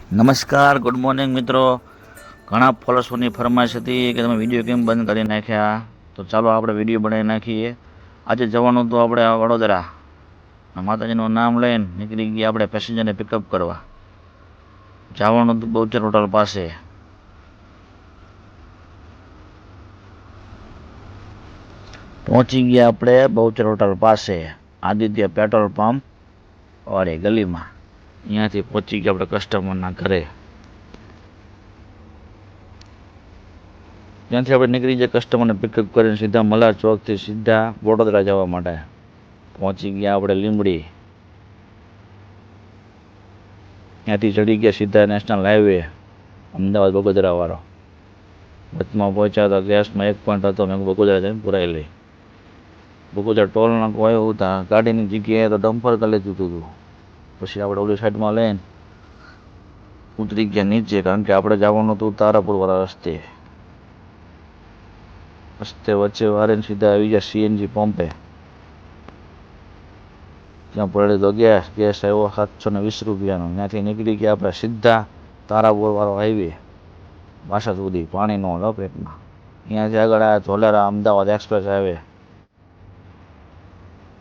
નમસ્કાર, good morning મિત્રો. ઘણા ફોલોઅર્સોની ફરમાઈશ હતી કે તમે વિડીયો કેમ બંધ કરી નાખ્યા, તો ચાલો આપણે વિડીયો બનાવી નાખીએ. આજે જવાનું હતું આપણે વડોદરા, માતાજીનું નામ લઈને નીકળી ગયા આપણે પેસેન્જરને પિકઅપ કરવા. જવાનું હતું બહુચર હોટલ પાસે. પહોંચી ગયા આપણે બહુચર હોટલ પાસે, આદિત્ય પેટ્રોલ પંપ વાળી ગલીમાં. અહીંયાથી પહોંચી ગયા આપણે કસ્ટમરના ઘરે. ત્યાંથી આપણે નીકળી જાય કસ્ટમરને પિકઅપ કરીને સીધા મલાર ચોકથી સીધા વડોદરા જવા માટે પહોંચી ગયા આપણે લીંબડી. ત્યાંથી ચડી ગયા સીધા નેશનલ હાઈવે અમદાવાદ બગોદરા વાળો. વચમાં પહોંચ્યા હતા, ગેસમાં 1 પોઈન્ટ હતો, મેં બગોદરા જઈને પુરાઈ લઈ. બગોદરા ટોલ નાકું આવ્યું હતા, ગાડીની જગ્યાએ તો ડમ્પર કરી લીધું હતું. પછી આપણે ઓલી સાઈડમાં લઈને ઉતરી ગયા નીચે, કારણ કે આપણે જવાનું હતું તારાપુર વાળા રસ્તે વચ્ચે વારીને સીધા આવી ગયા સીએનજી પંપે. ત્યાં પડે તો ગેસ આવ્યો 720 રૂપિયાનો. ત્યાંથી નીકળી ગયા આપણે સીધા તારાપુર વાળો હાઈવે બાસા સુધી, પાણીનો લપેટમાં. અહીંયાથી આગળ આવ્યા ધોલેરા અમદાવાદ એક્સપ્રેસ હાઈવે.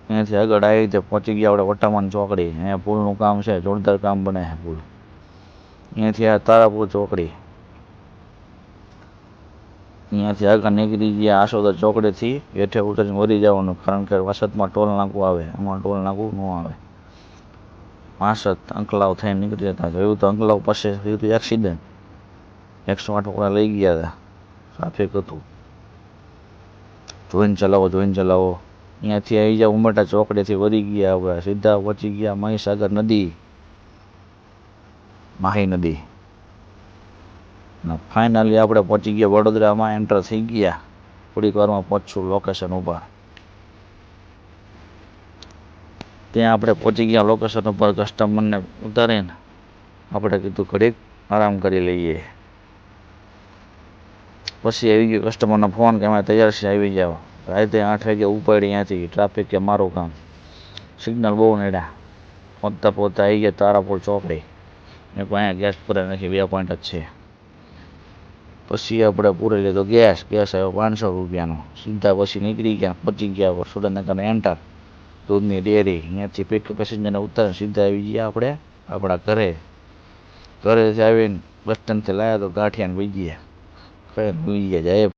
અહીંયાથી આગળ આવી રીતે પહોંચી ગયા આપણે વટામણ ચોકડી. અહીંયા પુલનું કામ છે, જોરદાર કામ બને છે પુલ. અહીંયાથી આ તારાપુર ચોકડી. અહીંયાથી આગળ નીકળી ગયા આસોદર ચોકડીથી હેઠે ઉતરીને વળી જવાનું, કારણ કે વાસદમાં ટોલ નાકું આવે, આમાં ટોલ નાકું ન આવે. વાસદ અંકલાવ થઈને નીકળી જતા. જોયું તો અંકલાવ પાસે થયું હતું એક્સિડન્ટ. 108 વાળા લઈ ગયા હતા, ટ્રાફિક હતું. જોઈને ચલાવો. અહીંયાથી આવી ગયા ઉમરટા ચોકડીથી વળી ગયા આપણે સીધા પહોંચી ગયા મહીસાગર નદી, માહી નદી. ફાઇનલી આપણે પહોંચી ગયા વડોદરામાં, એન્ટર થઈ ગયા. થોડીક વારમાં પહોંચશું લોકેશન ઉપર. ત્યાં આપણે પહોંચી ગયા લોકેશન ઉપર. કસ્ટમરને ઉતારીને આપણે કીધું ઘડીક આરામ કરી લઈએ. પછી આવી ગયો કસ્ટમરનો ફોન કે અમે તૈયાર છે, આવી જાઓ. રાતે 8 વાગે ઉપાડી ત્યાંથી. ટ્રાફિક કે મારું કામ, સિગ્નલ બહુ નડ્યા. પહોંચતા આવી ગયા તારાપુર ચોકડી. મેં અહીંયા ગેસ પૂરા નથી, 2 પોઈન્ટ જ છે. પછી આપણે પૂરી લીધો ગેસ આવ્યો 500 રૂપિયાનો. સીધા પછી નીકળી ગયા, પહોંચી ગયા સુરેન્દ્રનગર એન્ટર દૂધની ડેરી. અહીંયાથી પેસેન્જરને ઉતારીને સીધા આવી ગયા આપણે આપણા ઘરેથી આવીને બસ સ્ટેન્ડથી લાવ્યા તો ગાંઠિયાને ભજીયા ખાઈને ભૂઈ ગયા. જય